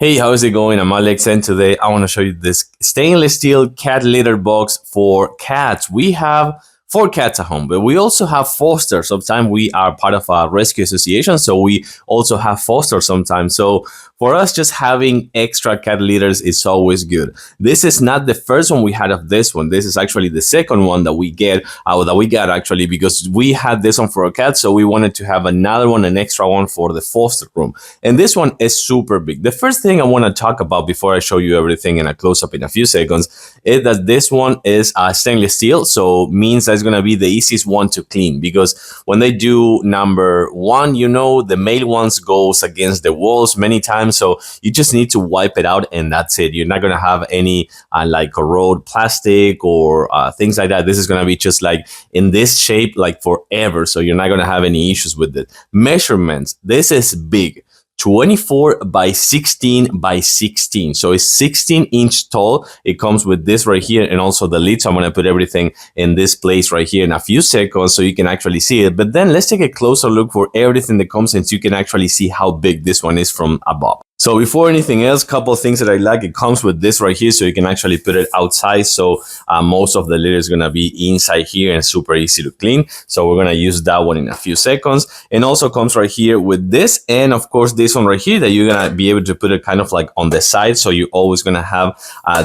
Hey, how's it going? I'm Alex, and today I want to show you this stainless steel cat litter box for cats. We have 4 cats at home, but we also have foster. Sometimes we are part of a rescue association, so we also have foster sometimes. So for us, just having extra cat litters is always good. This is not the first one we had of this one. This is actually the second one that we got actually, because we had this one for a cat, so we wanted to have another one, an extra one for the foster room. And this one is super big. The first thing I want to talk about before I show you everything in a close-up in a few seconds is that this one is stainless steel, so means that's going to be the easiest one to clean, because when they do number one, the male ones goes against the walls many times, so you just need to wipe it out and that's it. You're not going to have any like corrode plastic or things like that. This is going to be just like in this shape like forever, so you're not going to have any issues with it. Measurements, this is big. 24 by 16 by 16, so it's 16-inch tall. It comes with this right here and also the lid, so I'm going to put everything in this place right here in a few seconds so you can actually see it. But then let's take a closer look for everything that comes in so you can actually see how big this one is from above. So before anything else, couple of things that I like, it comes with this right here, so you can actually put it outside. So most of the litter is going to be inside here and super easy to clean. So we're going to use that one in a few seconds. And also comes right here with this, and of course this one right here that you're going to be able to put it kind of like on the side. So you're always going to have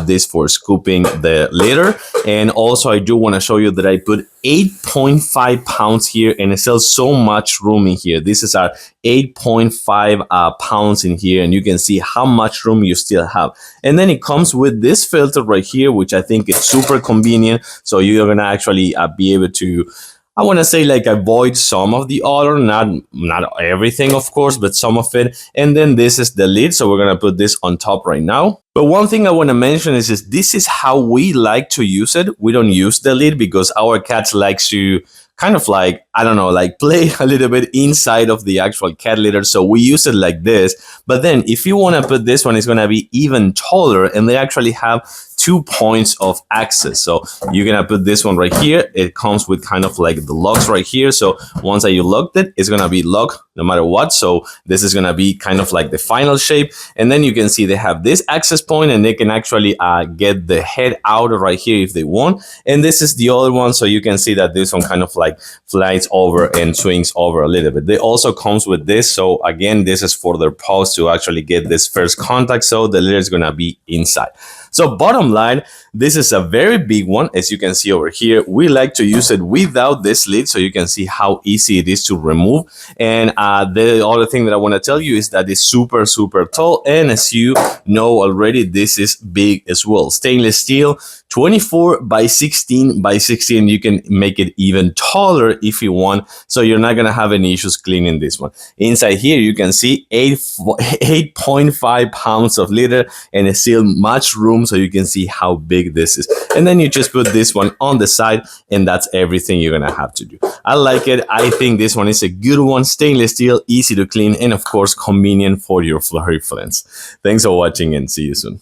this for scooping the litter. And also I do want to show you that I put 8.5 pounds here, and it sells so much room in here. This is our 8.5 pounds in here, and you can see how much room you still have. And then it comes with this filter right here, which I think is super convenient. So you're gonna actually be able to, I want to say, like, avoid some of the odor, not everything of course, but some of it. And then this is the lid, so we're gonna put this on top right now. But one thing I want to mention is this is how we like to use it. We don't use the lid because our cats likes to kind of like, I don't know, like play a little bit inside of the actual cat litter. So we use it like this. But then if you want to put this one, it's going to be even taller, and they actually have 2 points of access. So you're going to put this one right here. It comes with kind of like the locks right here. So once that you locked it, it's going to be locked no matter what. So this is going to be kind of like the final shape. And then you can see they have this access point, and they can actually get the head out right here if they want. And this is the other one, so you can see that this one kind of like flies over and swings over a little bit. They also comes with this, so again, this is for their paws to actually get this first contact, so the litter is going to be inside. So bottom line, this is a very big one. As you can see over here, we like to use it without this lid, so you can see how easy it is to remove. And the other thing that I want to tell you is that it's super, super tall. And as you know already, this is big as well. Stainless steel, 24 by 16 by 16. You can make it even taller if you want, so you're not going to have any issues cleaning this one. Inside here, you can see 8.5 pounds of litter, and it's still much room, so you can see how big this is. And then you just put this one on the side, and that's everything you're gonna have to do. I like it. I think this one is a good one. Stainless steel, easy to clean, and of course convenient for your furry friends. Thanks for watching, and see you soon.